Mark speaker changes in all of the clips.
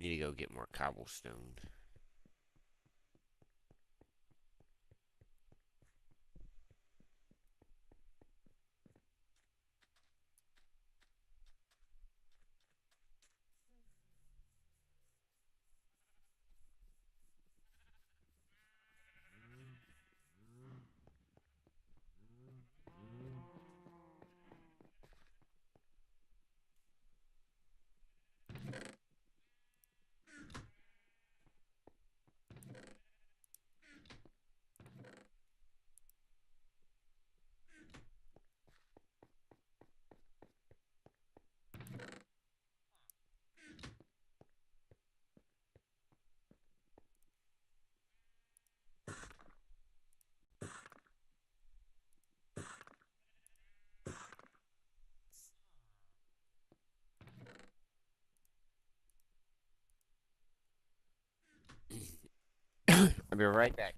Speaker 1: Need to go get more cobblestone. I'll be right back.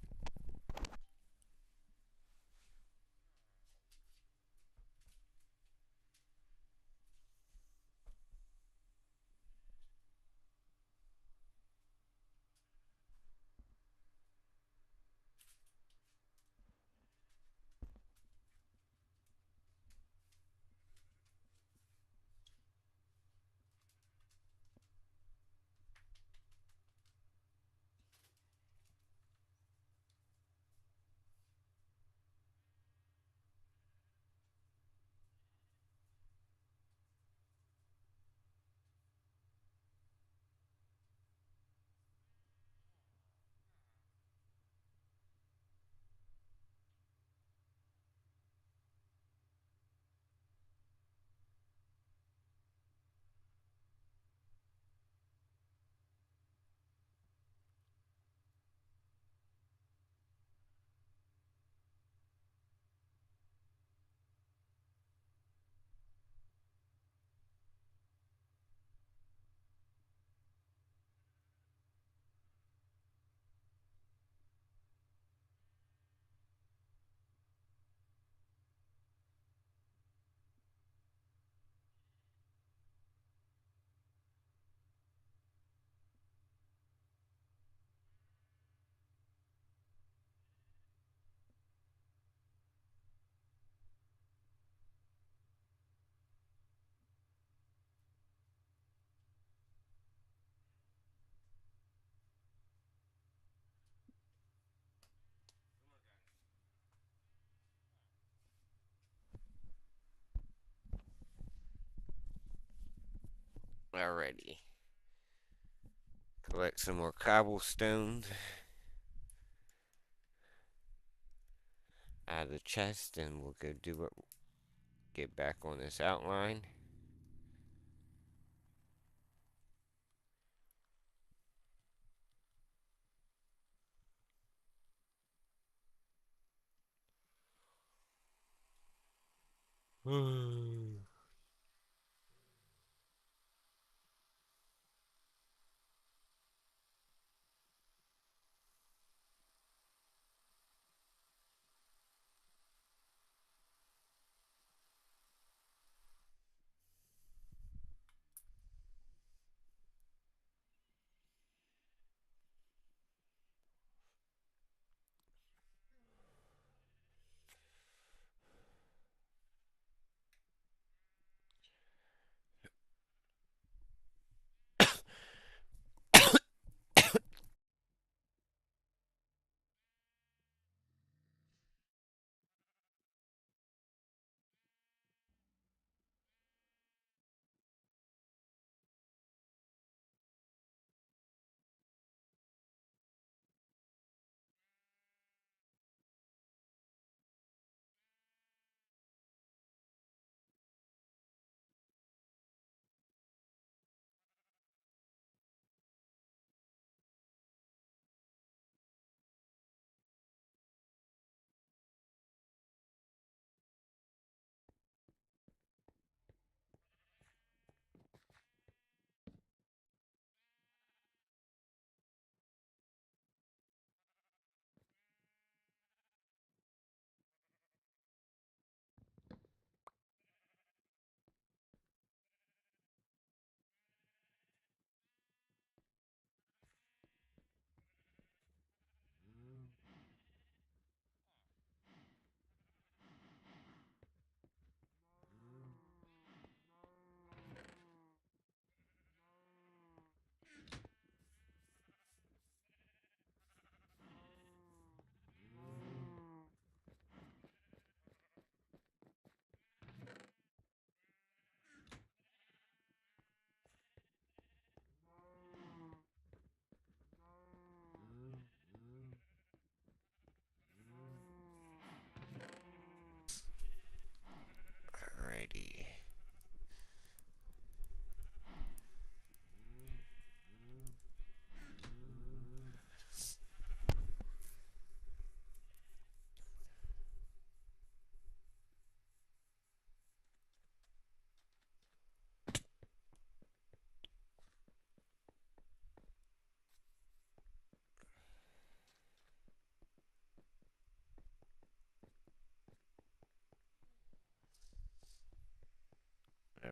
Speaker 1: Alrighty. Collect some more cobblestone out of the chest, and we'll go do what. Get back on this outline.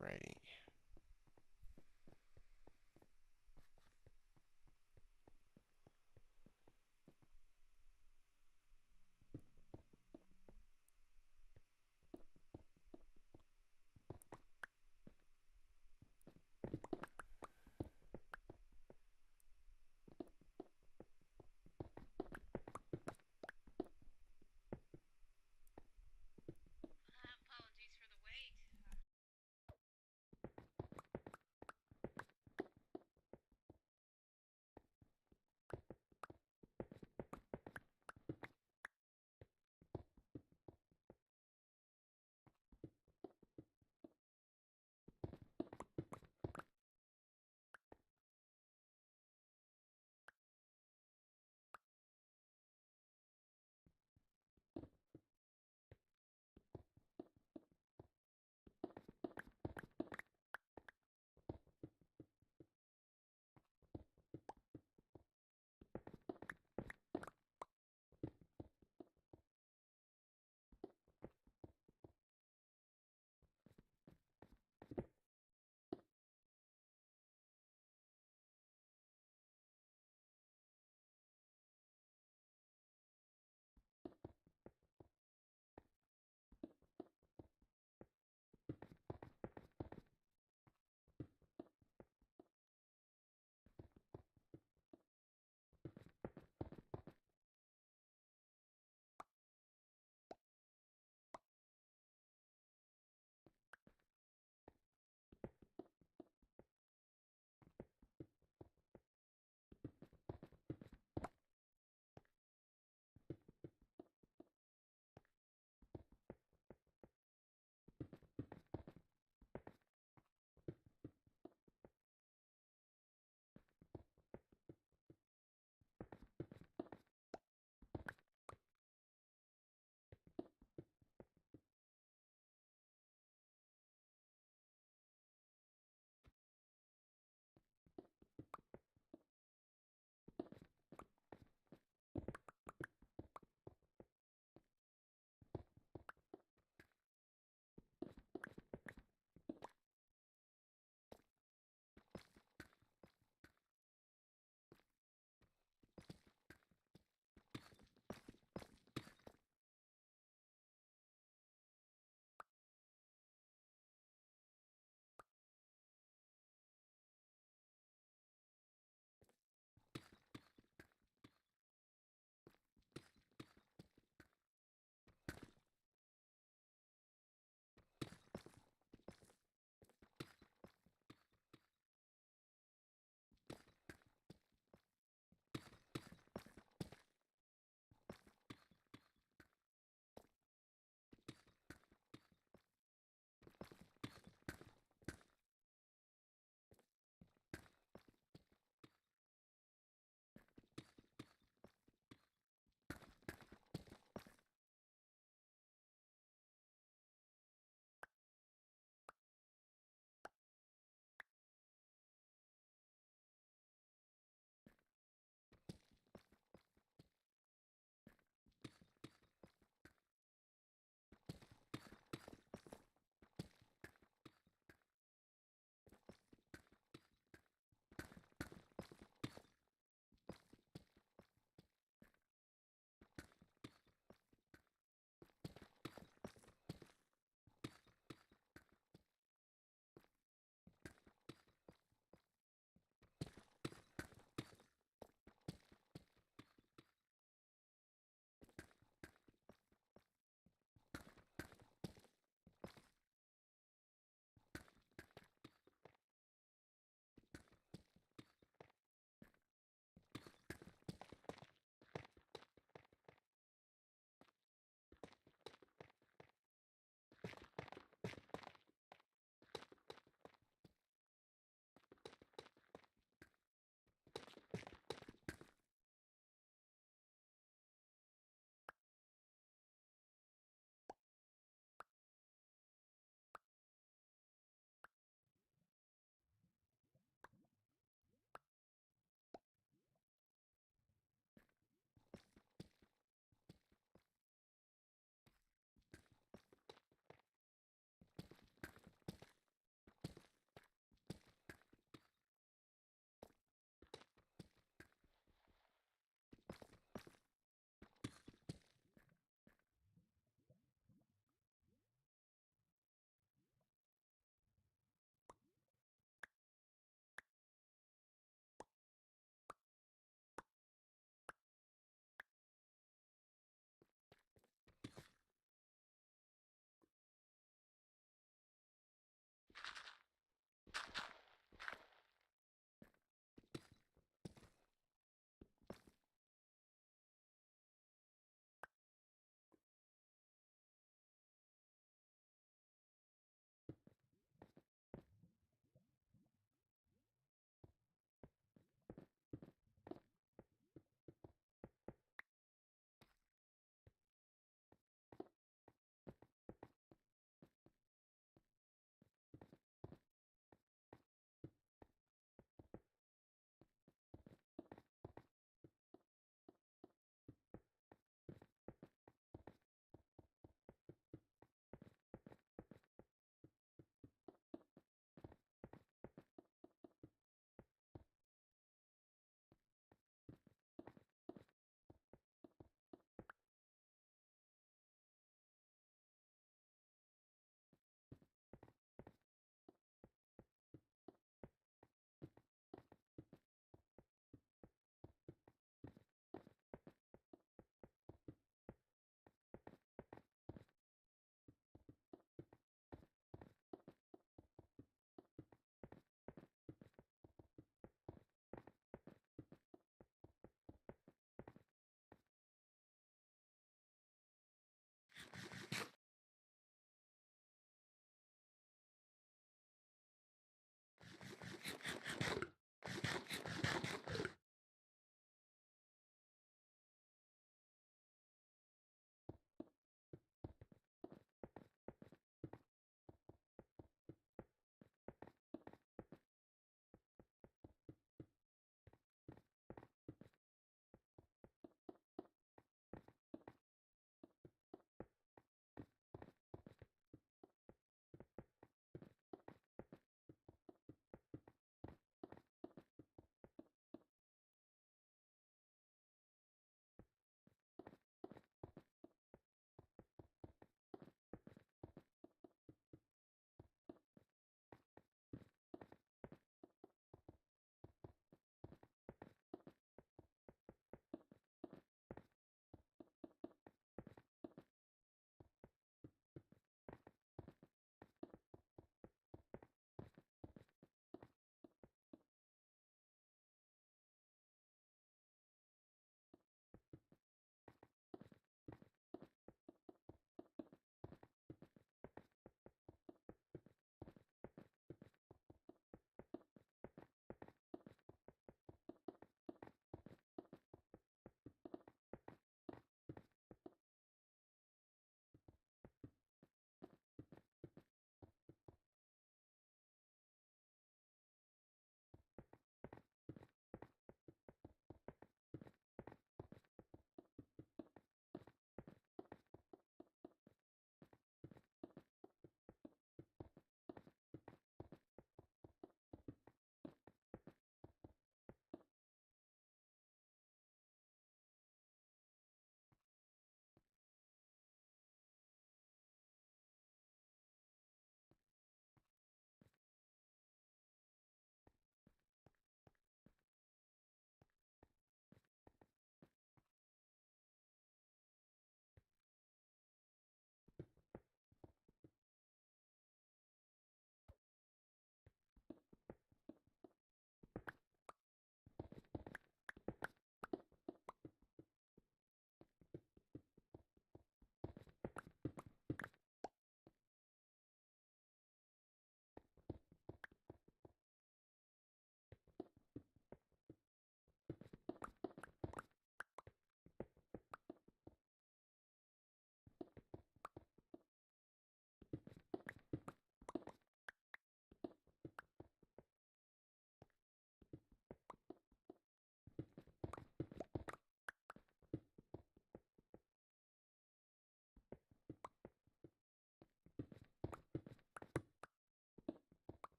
Speaker 1: ready.
Speaker 2: Apologies for the wait.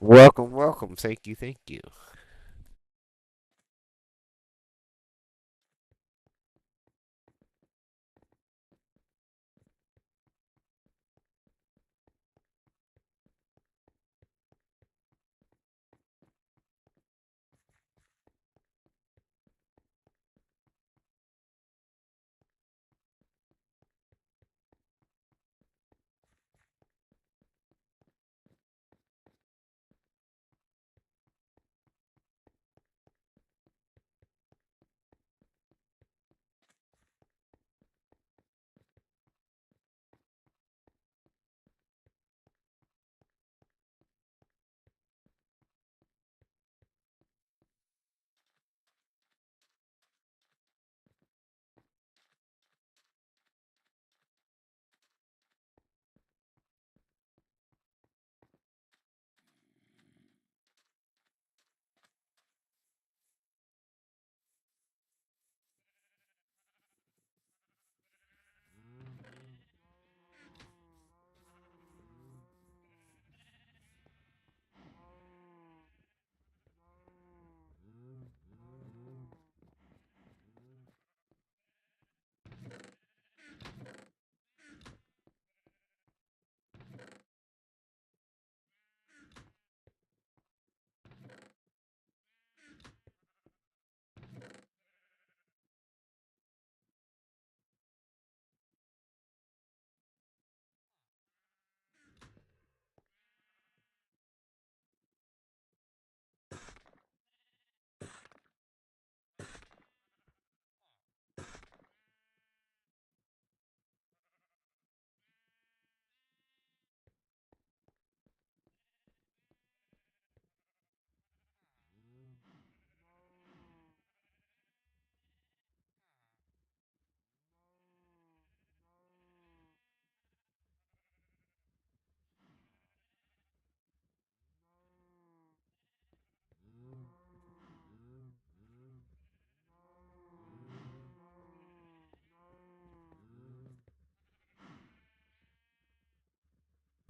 Speaker 1: Welcome, welcome. Thank you, thank you.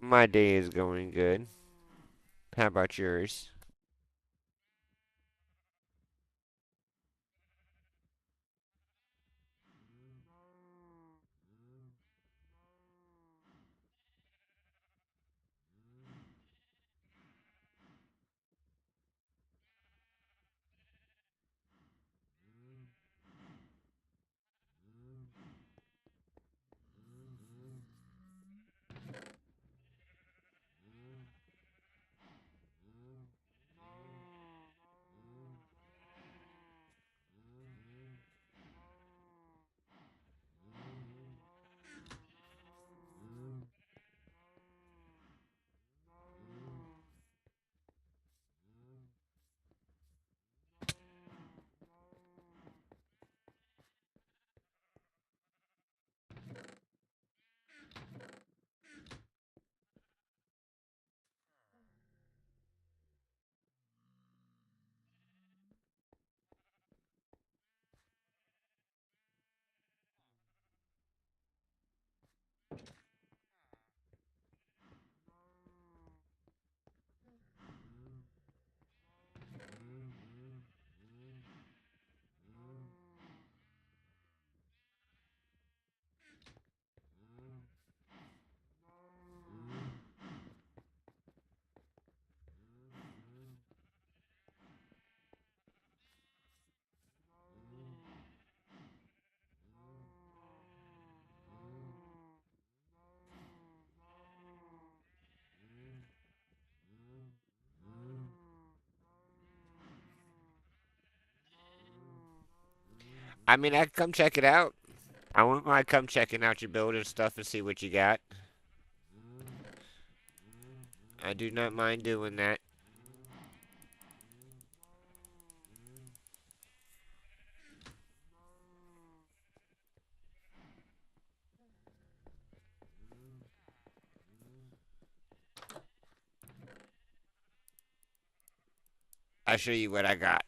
Speaker 1: My day is going good. How about yours? I mean, I can come check it out. I wouldn't mind come checking out your build and stuff and see what you got. I do not mind doing that. I'll show you what I got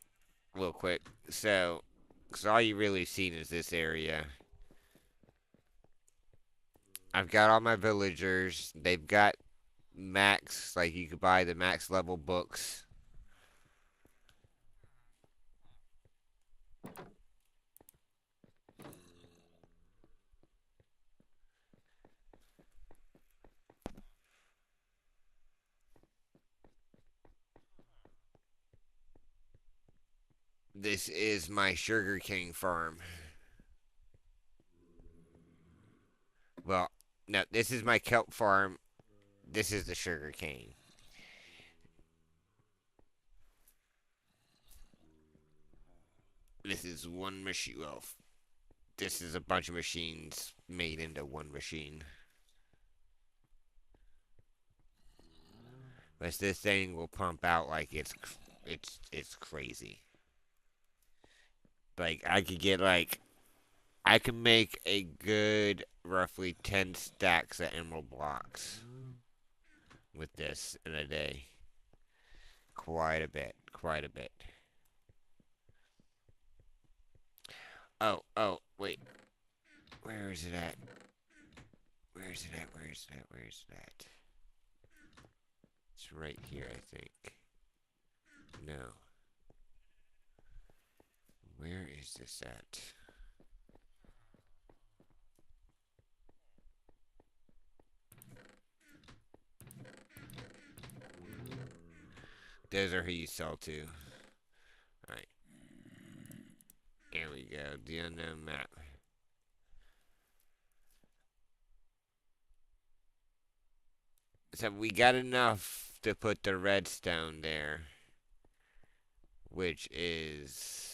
Speaker 1: real quick. So, cause all you really seen is this area. I've got all my villagers. They've got max, like you could buy the max level books. This is my sugarcane farm. Well, no, this is my kelp farm. This is the sugarcane. This is one machine. Well, this is a bunch of machines made into one machine. But this thing will pump out like it's crazy. Like I could get like I can make a good roughly 10 stacks of emerald blocks with this in a day. Quite a bit, quite a bit. Wait. Where is it at? Where is it at? Where is it at? Where is it at? It's right here, I think. No. Where is this at? Those are who you sell to. Alright, here we go. The unknown map. So we got enough to put the redstone there, which is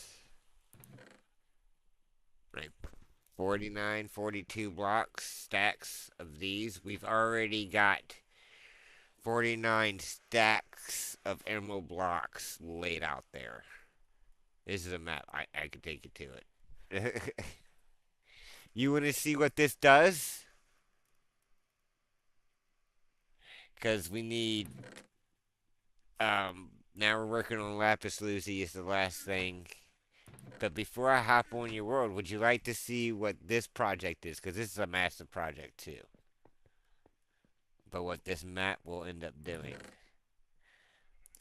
Speaker 1: like 49, 42 blocks, stacks of these. We've already got 49 stacks of emerald blocks laid out there. This is a map. I can take you to it. You want to see what this does? Because we need. Now we're working on lapis lazuli is the last thing. But before I hop on your world, would you like to see what this project is? Because this is a massive project too. But what this map will end up doing.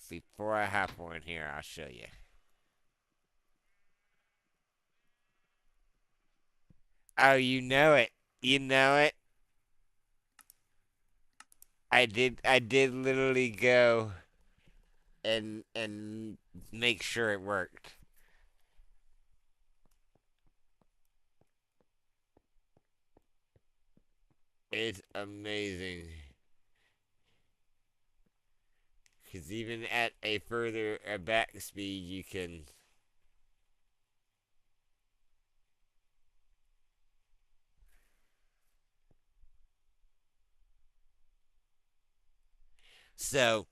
Speaker 1: Before I hop on here, I'll show you. Oh, you know it. You know it. I did literally go and make sure it worked. It's amazing. Because even at a further back speed, you can. So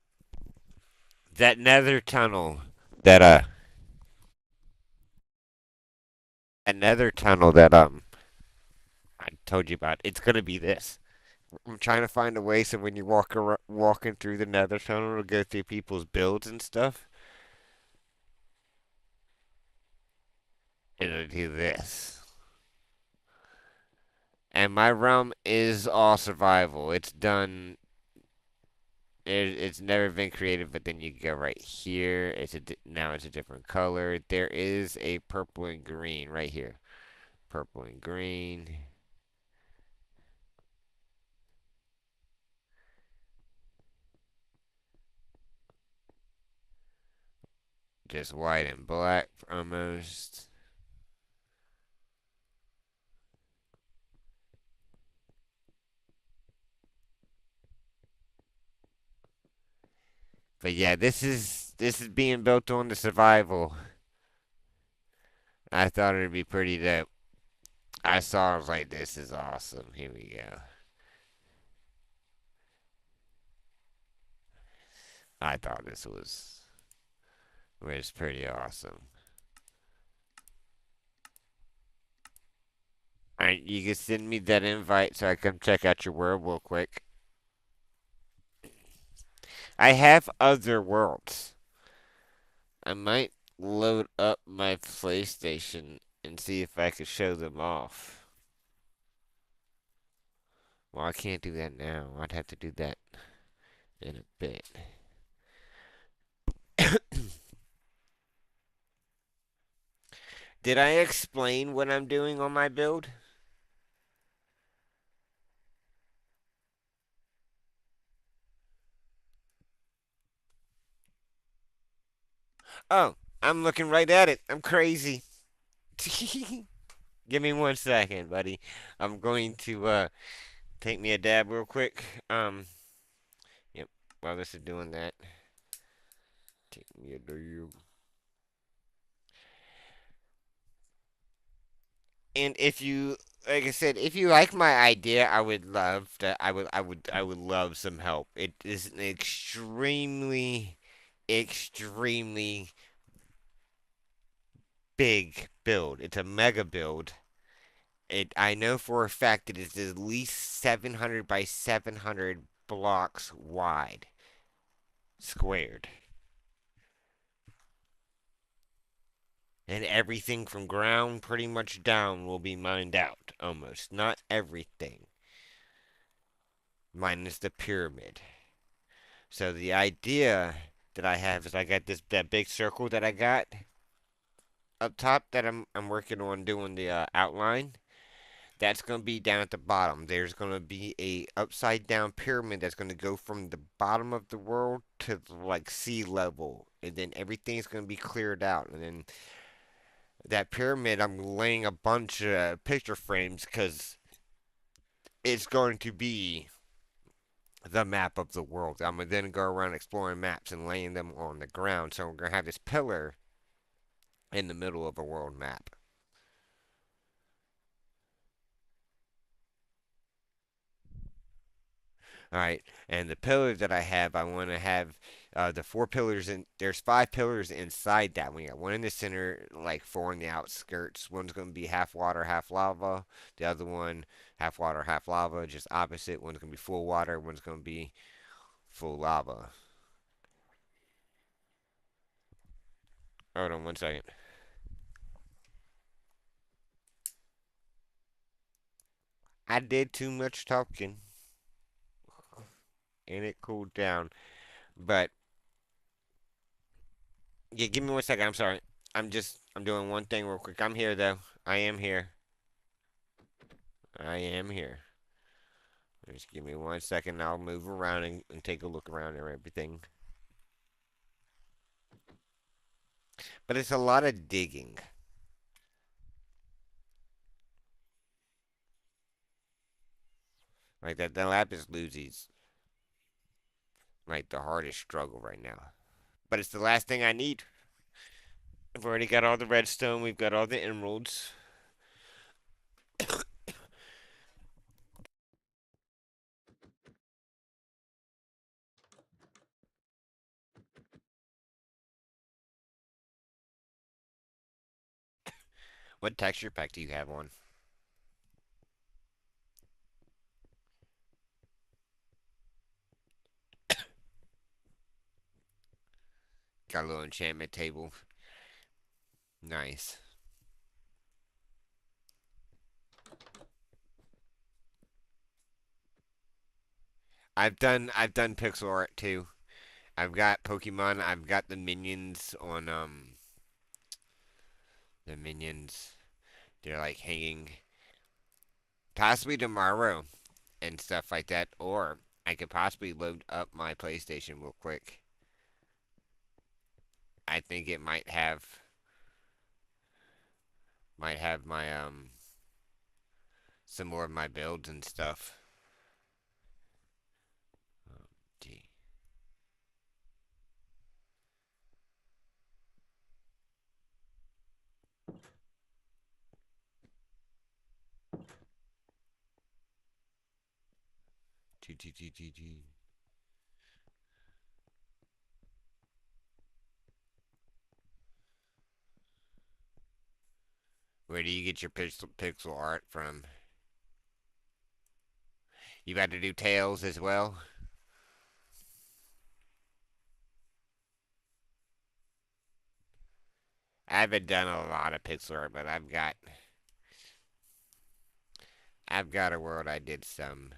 Speaker 1: that nether tunnel that another tunnel that I told you about. It's gonna be this. I'm trying to find a way so when you walking through the nether tunnel to go through people's builds and stuff, it'll do this. And my realm is all survival. It's done. It's never been created, but then you go right here. Now it's a different color. There is a purple and green right here. Purple and green. Just white and black almost. But yeah, this is being built on the survival. I thought it'd be pretty dope. I saw, I was like, this is awesome. Here we go. I thought this was pretty awesome. Alright, you can send me that invite so I can check out your world real quick. I have other worlds. I might load up my PlayStation and see if I could show them off. Well, I can't do that now. I'd have to do that in a bit. Did I explain what I'm doing on my build? Oh, I'm looking right at it. I'm crazy. Give me 1 second, buddy. I'm going to take me a dab real quick. Yep. While this is doing that, take me a dab. And if you, like I said, if you like my idea, I would love to. I would love some help. It is an extremely big build. It's a mega build. I know for a fact it is at least 700 by 700 blocks wide, squared. And everything from ground pretty much down will be mined out, almost. Not everything, minus the pyramid. So the idea that I have is I got that big circle that I got up top that I'm working on doing the outline. That's going to be down at the bottom. There's going to be a upside down pyramid that's going to go from the bottom of the world to like sea level, and then everything's going to be cleared out. And then that pyramid, I'm laying a bunch of picture frames because it's going to be the map of the world. I'm gonna then go around exploring maps and laying them on the ground. So we're gonna have this pillar in the middle of a world map. All right, and the pillars that I have, I want to have the four pillars, and there's five pillars inside that. We got one in the center, like four in the outskirts. One's going to be half water, half lava. The other one, half water, half lava, just opposite. One's going to be full water. One's going to be full lava. Hold on 1 second. I did too much talking, and it cooled down. But yeah, give me 1 second. I'm sorry. I'm doing one thing real quick. I'm here though. I am here. I am here. Just give me 1 second. I'll move around and take a look around and everything. But it's a lot of digging. Like that, the lapis lazuli, like the hardest struggle right now. But it's the last thing I need. I've already got all the redstone. We've got all the emeralds. What texture pack do you have on? Got a little enchantment table. Nice. I've done pixel art too. I've got Pokemon. I've got the minions on the minions. They're like hanging possibly tomorrow and stuff like that. Or I could possibly load up my PlayStation real quick. I think it might have my some more of my builds and stuff. Gee. Gee, gee, gee, gee, gee. Where do you get your pixel art from? You got to do tails as well. I haven't done a lot of pixel art, but I've got a world I did some.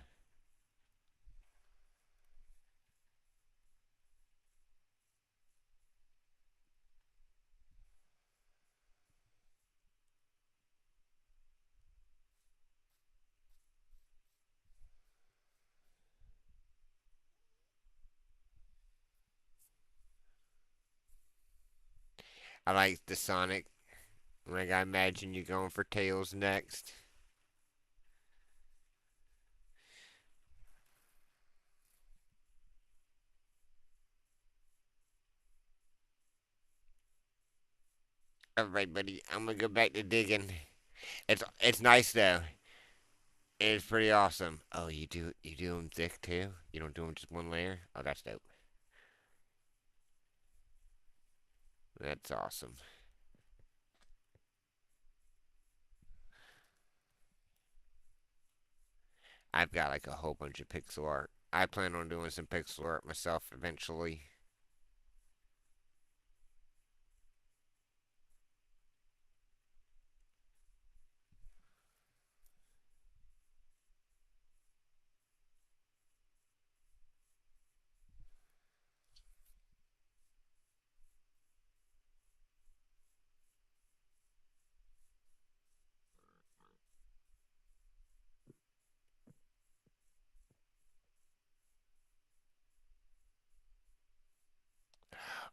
Speaker 1: I like the Sonic. Like I imagine you going for Tails next. All right, buddy. I'm gonna go back to digging. It's nice though. It's pretty awesome. Oh, you do them thick too? You don't do them just one layer? Oh, that's dope. That's awesome. I've got like a whole bunch of pixel art. I plan on doing some pixel art myself eventually.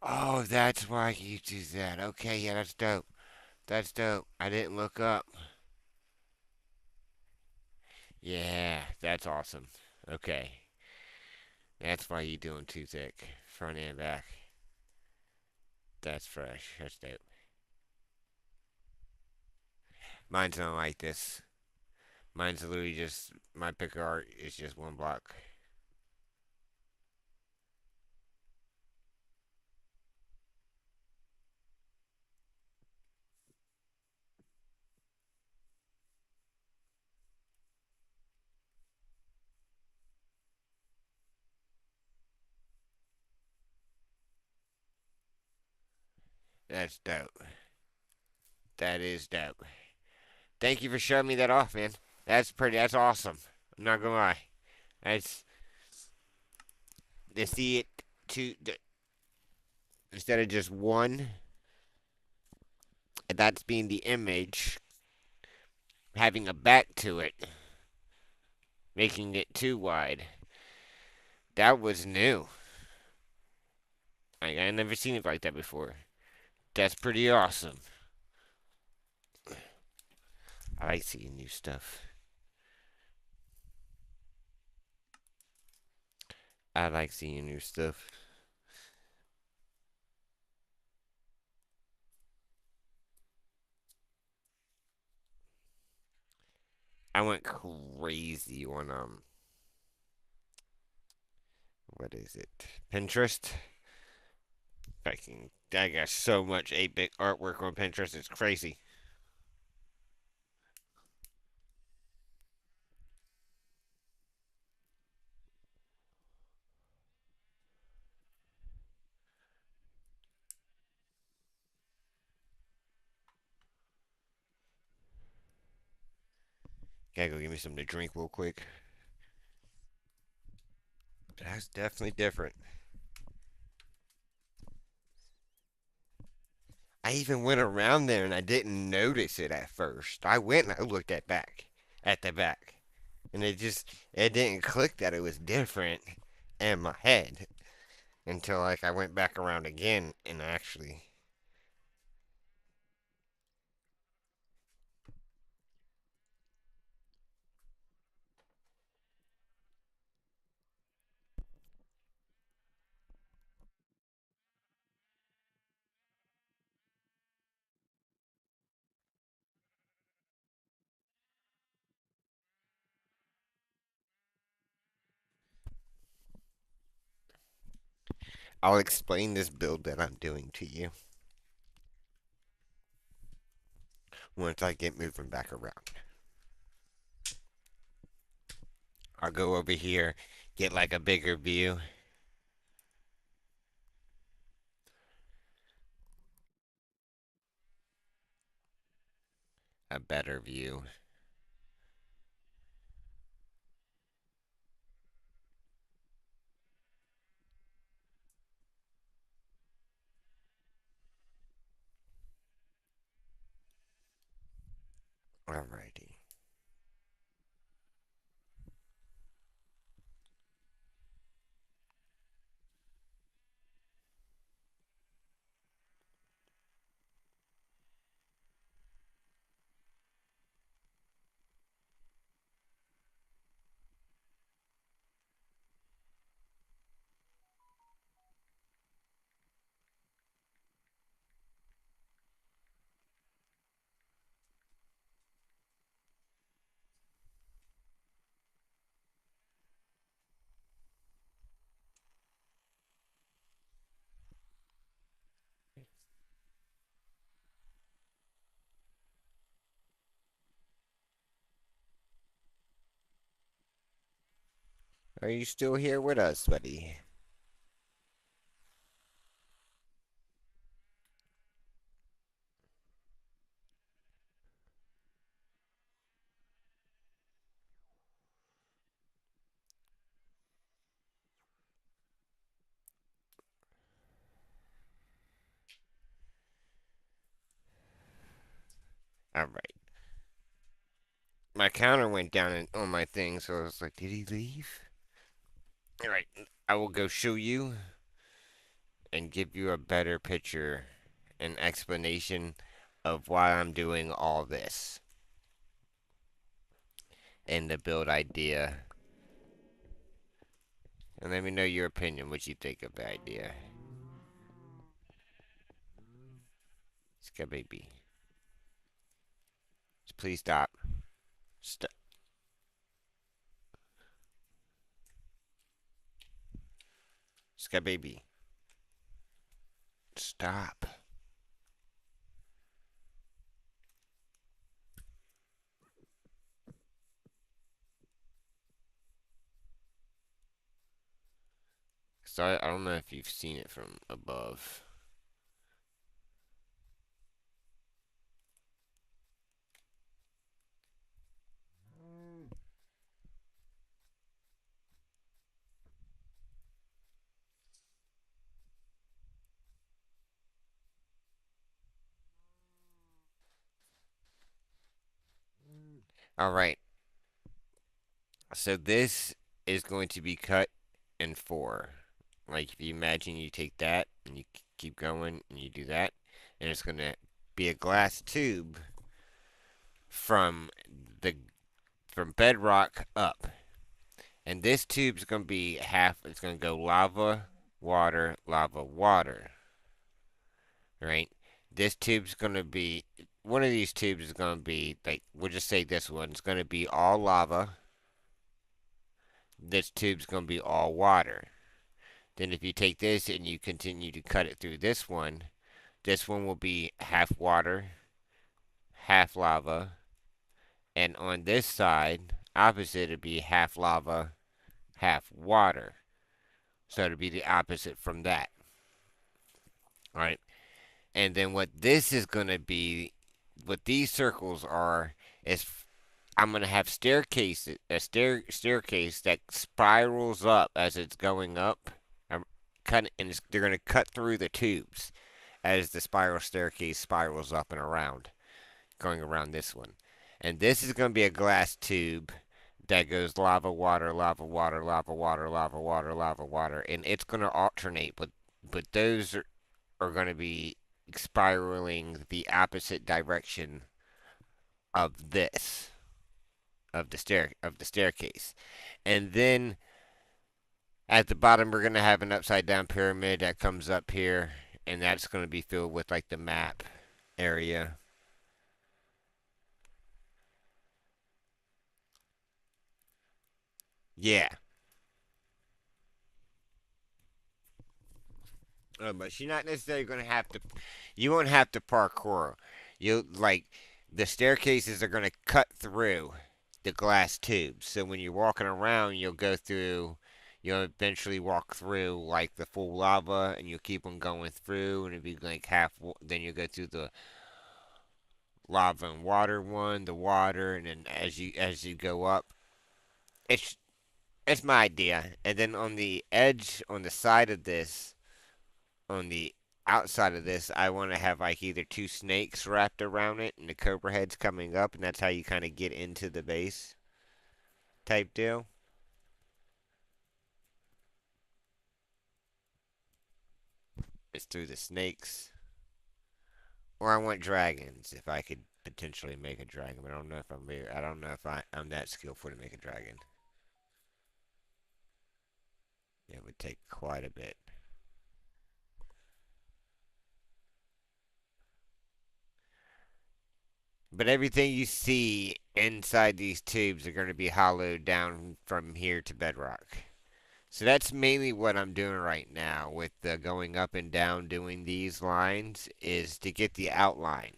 Speaker 1: Oh, that's why you do that. Okay, yeah, that's dope. That's dope. I didn't look up. Yeah, that's awesome. Okay, that's why you doing too thick, front and back. That's fresh. That's dope. Mine's not like this. Mine's literally just my pick art is just one block. That's dope. That is dope. Thank you for showing me that off, man. That's pretty. That's awesome. I'm not gonna lie. That's to see it to instead of just one. That's being the image, having a back to it, making it too wide. That was new. I never seen it like that before. That's pretty awesome. I like seeing new stuff. I like seeing new stuff. I went crazy on what is it? Pinterest. I got so much 8-bit artwork on Pinterest. It's crazy. Gotta go get me something to drink real quick. That's definitely different. I even went around there and I didn't notice it at first. I went and I looked at the back, and it didn't click that it was different in my head until like I went back around again and actually I'll explain this build that I'm doing to you once I get moving back around. I'll go over here, get like a bigger view, a better view. Alrighty. Are you still here with us, buddy? All right. My counter went down on my thing, so I was like, did he leave? All right. I will go show you and give you a better picture and explanation of why I'm doing all this and the build idea. And let me know your opinion, what you think of the idea. Ska baby. Please stop. Stop. Ska baby. Stop. So I don't know if you've seen it from above. All right. So this is going to be cut in four. Like if you imagine you take that and you keep going and you do that, and it's going to be a glass tube from the from bedrock up. And this tube's going to be half, it's going to go lava, water, lava, water, right? This tube's going to be, one of these tubes is going to be, like, we'll just say this one's going to be all lava. This tube's going to be all water. Then if you take this and you continue to cut it through this one will be half water, half lava. And on this side, opposite, it'd be half lava, half water. So it'd be the opposite from that. All right. And then what this is going to be, what these circles are, is I'm going to have staircase that spirals up as it's going up. And they're going to cut through the tubes as the spiral staircase spirals up and around, going around this one. And this is going to be a glass tube that goes lava, water, lava, water, lava, water, lava, water, lava, water, and it's going to alternate, but those are going to be spiraling the opposite direction of this of the staircase. And then at the bottom we're going to have an upside down pyramid that comes up here, and that's going to be filled with like the map area. Yeah. But you're not necessarily going to have to. You won't have to parkour. You like the staircases are going to cut through the glass tubes. So when you're walking around, you'll go through. You'll eventually walk through like the full lava, and you'll keep on going through, and it'll be like half. Then you go through the lava and water one, the water, and then as you go up, it's it's my idea. And then on the edge, on the side of this, on the outside of this, I want to have like either two snakes wrapped around it and the cobra heads coming up, and that's how you kind of get into the base type deal. It's through the snakes. Or I want dragons if I could potentially make a dragon, but I don't know if I don't know if I'm that skillful to make a dragon. It would take quite a bit. But everything you see inside these tubes are going to be hollowed down from here to bedrock. So that's mainly what I'm doing right now with the going up and down doing these lines is to get the outline.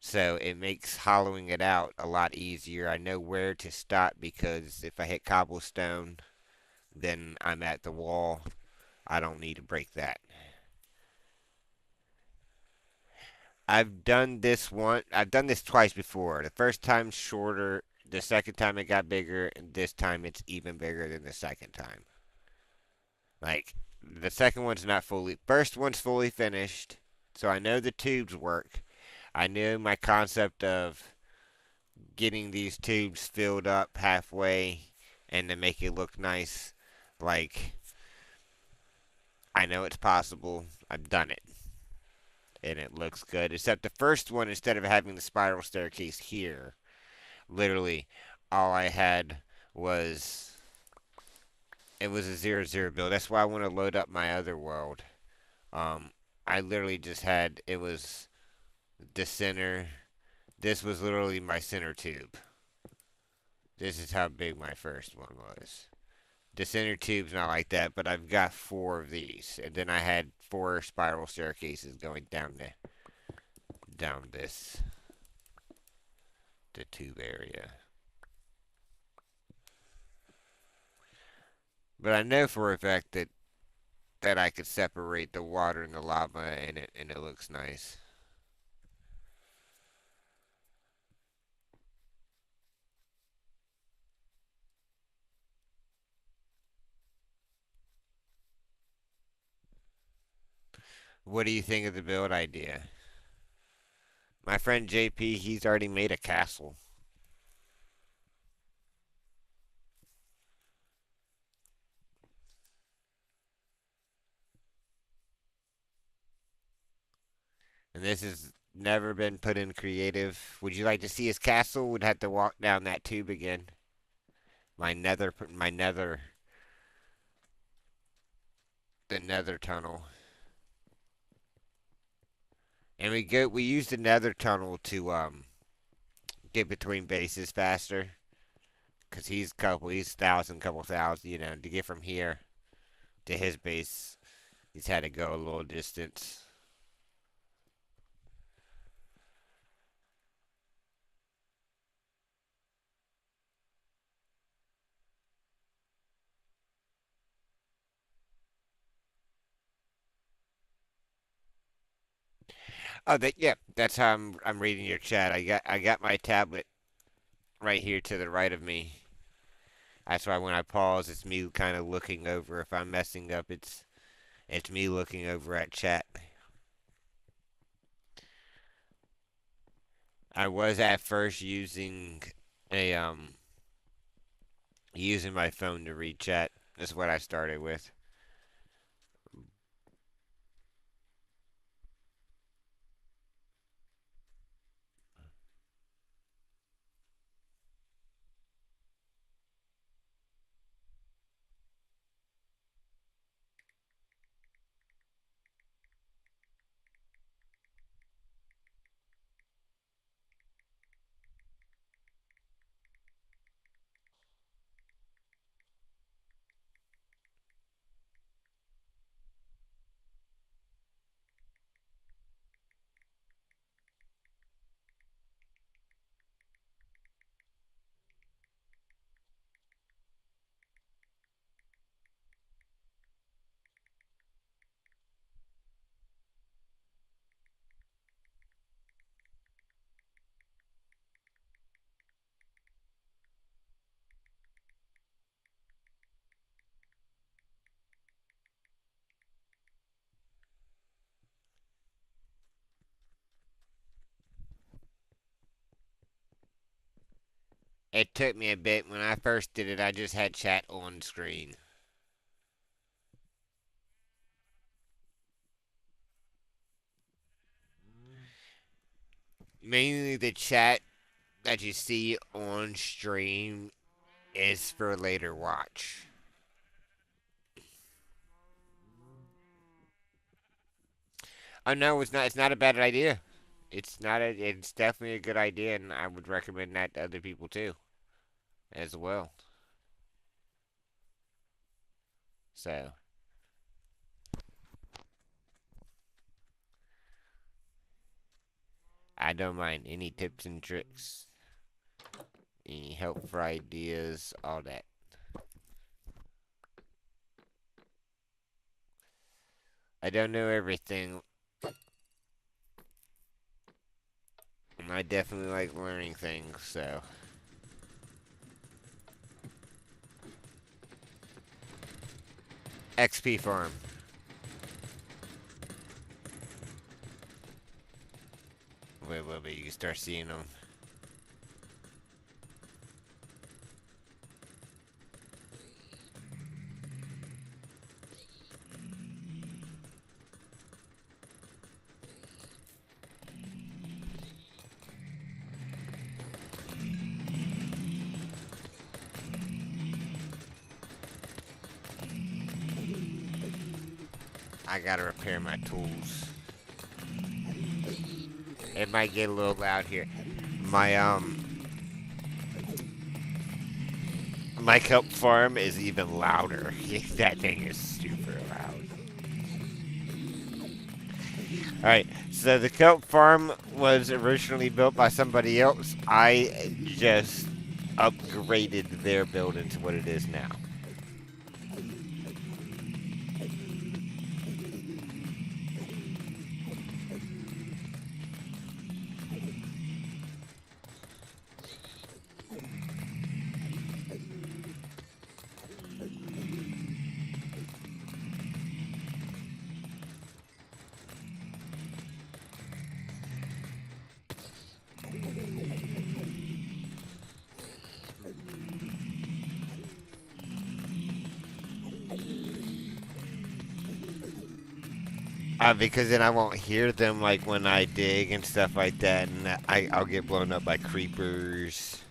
Speaker 1: So it makes hollowing it out a lot easier. I know where to stop because if I hit cobblestone, then I'm at the wall. I don't need to break that. I've done this twice before. The first time shorter, the second time it got bigger, and this time it's even bigger than the second time. Like the second one's not fully, first one's fully finished, so I know the tubes work. I knew my concept of getting these tubes filled up halfway and to make it look nice. Like I know it's possible. I've done it and it looks good. Except the first one, instead of having the spiral staircase here, literally all I had was it was a 0-0 build. That's why I want to load up my other world. Um, I literally just had it was the center. This was literally my center tube. This is how big my first one was. The center tube's not like that, but I've got four of these, and then I had four spiral staircases going down the tube area. But I know for a fact that I could separate the water and the lava, and it looks nice. What do you think of the build idea? My friend JP, he's already made a castle. And this has never been put in creative. Would you like to see his castle? Would have to walk down that tube again. The nether tunnel. And we use the nether tunnel to get between bases faster. Cause he's couple thousand, to get from here to his base, he's had to go a little distance. Oh, yeah, that's how I'm reading your chat. I got my tablet right here to the right of me. That's why when I pause, it's me kind of looking over. If I'm messing up, it's me looking over at chat. I was at first a using my phone to read chat. That's what I started with. It took me a bit. When I first did it, I just had chat on screen. Mainly the chat that you see on stream is for later watch. Oh no, it's not. It's not a bad idea. It's not a. It's definitely a good idea, and I would recommend that to other people too, as well. So I don't mind any tips and tricks, any help for ideas, all that. I don't know everything, and I definitely like learning things, so. XP farm. Wait, you can start seeing them. I gotta repair my tools. It might get a little loud here. My my kelp farm is even louder. That thing is super loud. Alright, so the kelp farm was originally built by somebody else. I just upgraded their building to what it is now. Because then I won't hear them like when I dig and stuff like that, and I'll get blown up by creepers.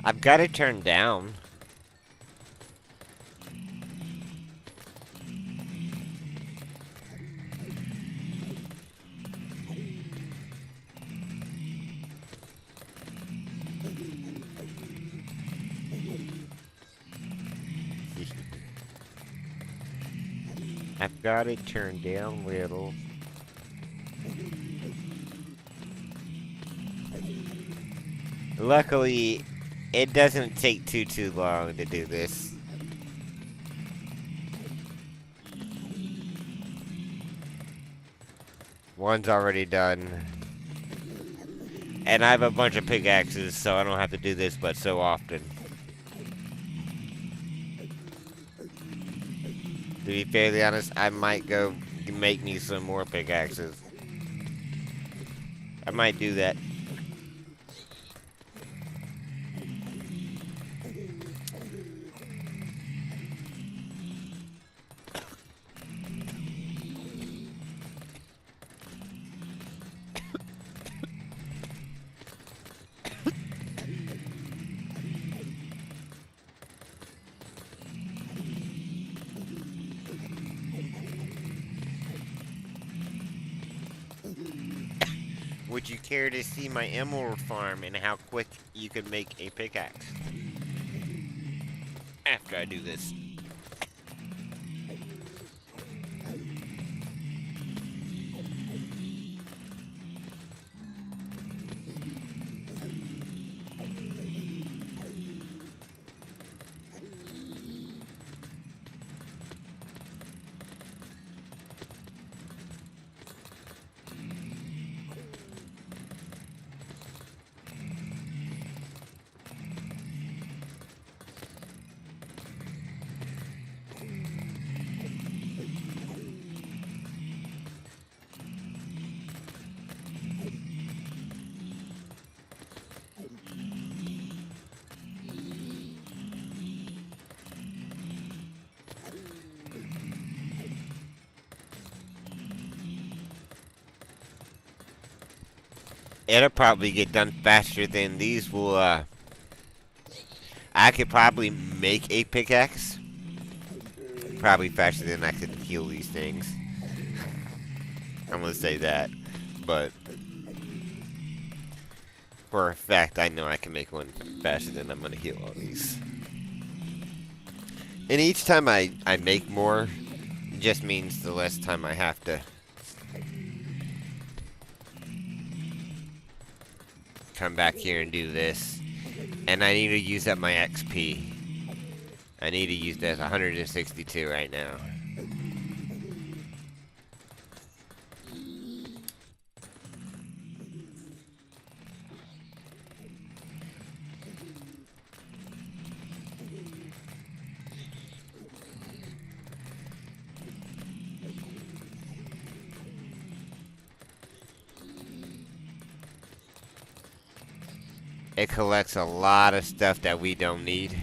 Speaker 1: I've got it turned down. I've got it turned down little. Luckily, it doesn't take too long to do this. One's already done. And I have a bunch of pickaxes, so I don't have to do this but so often. To be fairly honest, I might go make me some more pickaxes. I might do that. Would you care to see my emerald farm and how quick you can make a pickaxe? After I do this. It'll probably get done faster than these will, I could probably make a pickaxe. Probably faster than I could heal these things. I'm gonna say that. But for a fact, I know I can make one faster than I'm gonna heal all these. And each time I make more, it just means the less time I have to come back here and do this. And I need to use up my XP. I need to use this 162 right now. It collects a lot of stuff that we don't need.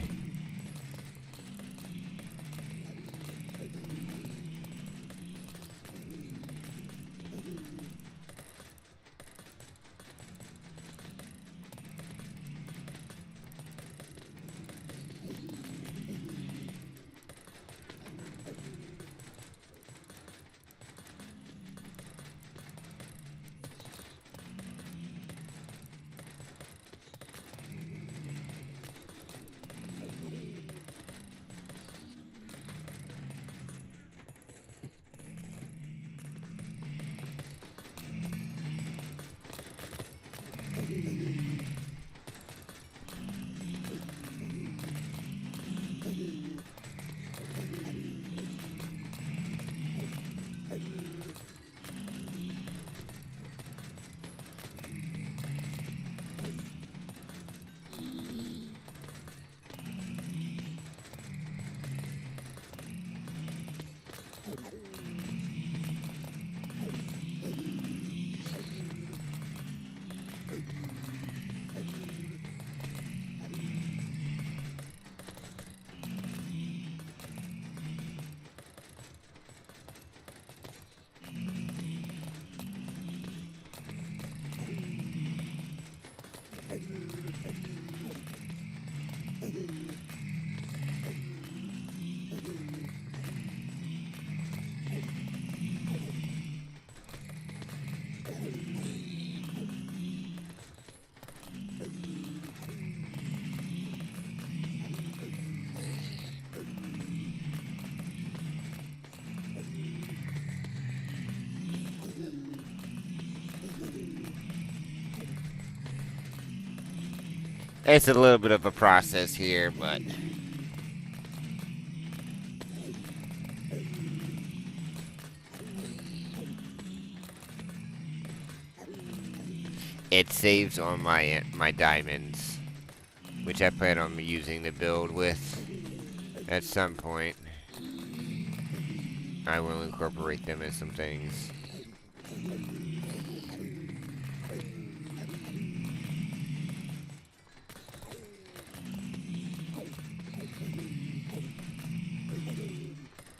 Speaker 1: It's a little bit of a process here, but it saves on my diamonds, which I plan on using to build with at some point. I will incorporate them in some things.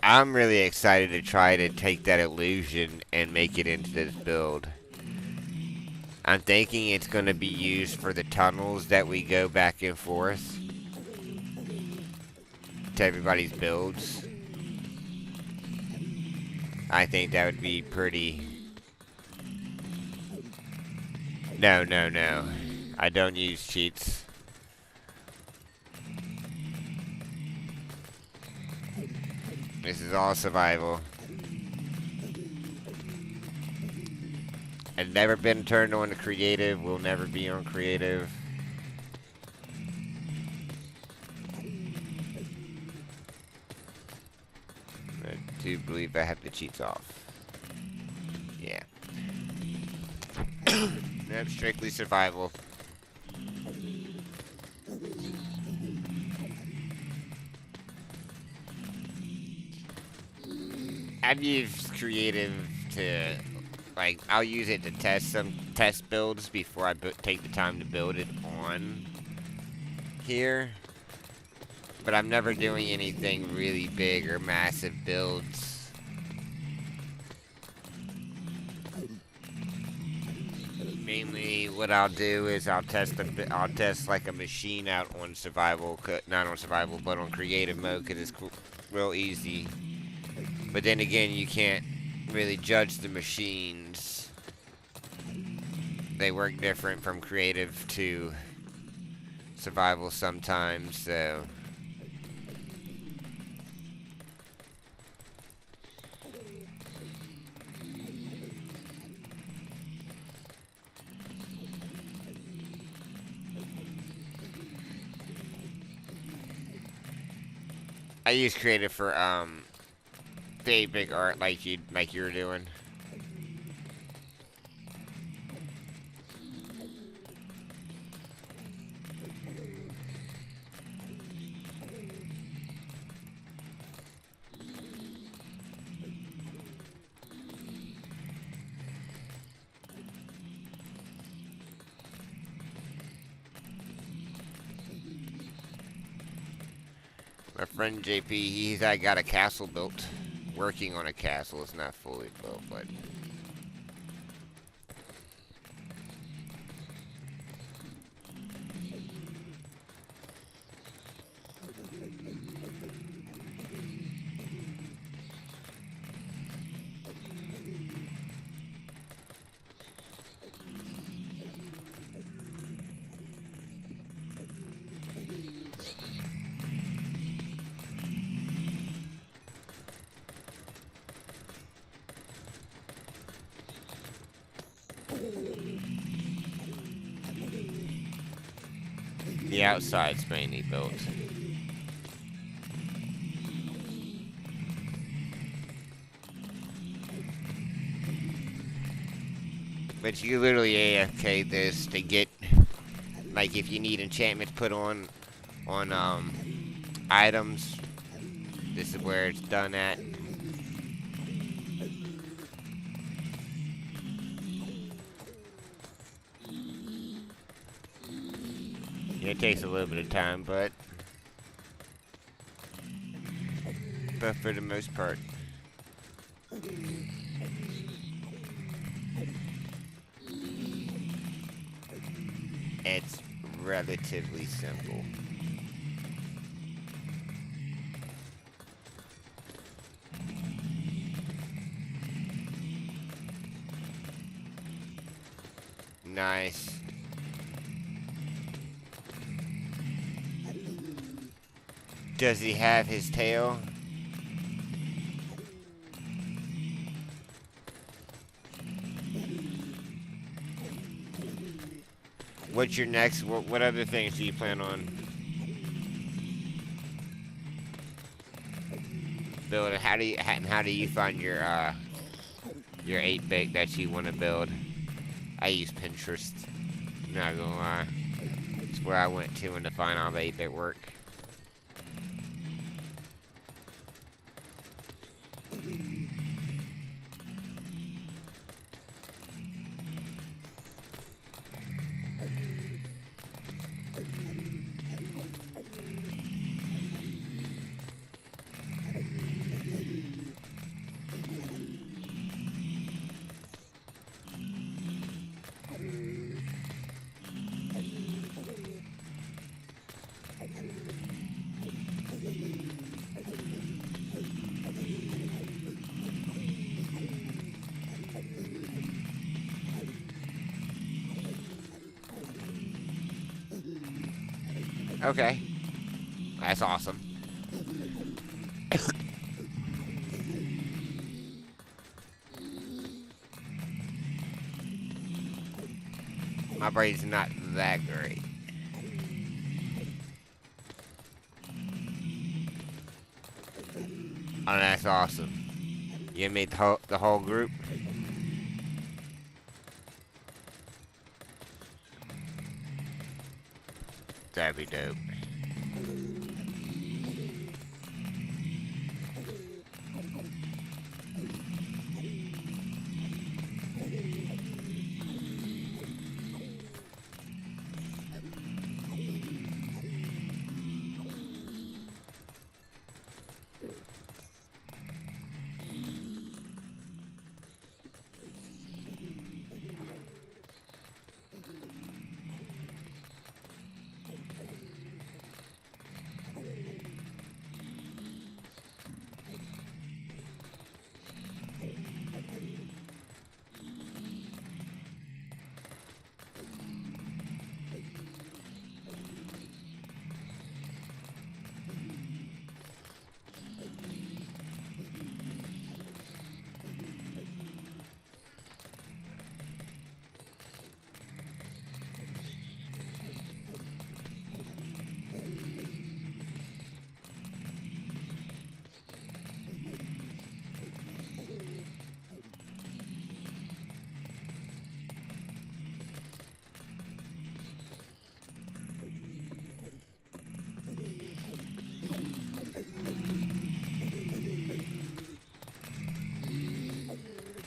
Speaker 1: I'm really excited to try to take that illusion and make it into this build. I'm thinking it's going to be used for the tunnels that we go back and forth to everybody's builds. I think that would be pretty... No, no, no. I don't use cheats. This is all survival. I've never been turned on to creative, will never be on creative. I do believe I have the cheats off. Yeah. Nope, strictly survival. I've used creative to, like, I'll use it to test some test builds before I take the time to build it on here. But I'm never doing anything really big or massive builds. Mainly, what I'll do is I'll test like a machine out on survival, not on survival, but on creative mode, because it's real easy. But then again, you can't really judge the machines. They work different from creative to survival sometimes, so... I use creative for big big art like you were doing. My friend JP, he's I got a castle built. Working on a castle. It's not fully built, but the outside's mainly built. But you literally AFK this to get, like, if you need enchantments put on items, this is where it's done at. It takes a little bit of time, but for the most part, it's relatively simple. Nice. Does he have his tail? What's your next? What other things do you plan on building? How do you find your 8-bit that you want to build? I use Pinterest. Not gonna lie, it's where I went to find all the 8-bit work. Okay, that's awesome. My brain's not that great. Oh, that's awesome. You made the whole group? That'd be dope.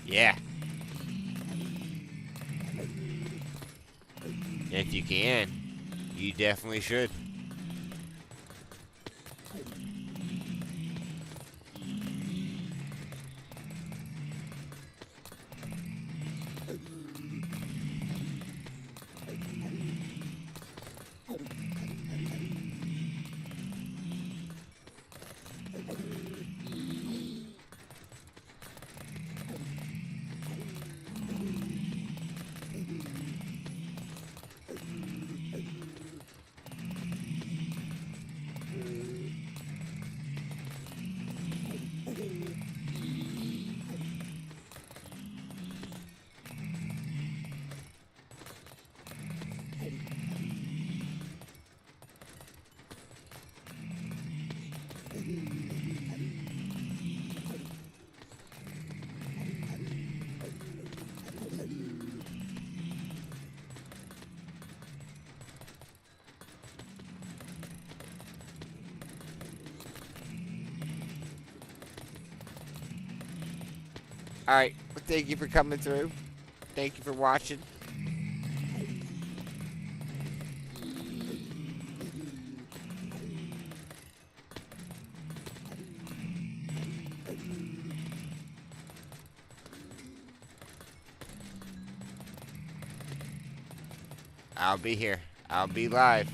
Speaker 1: Yeah, if you can, you definitely should. All right. Well, thank you for coming through. Thank you for watching. I'll be here. I'll be live.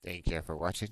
Speaker 1: Thank you for watching.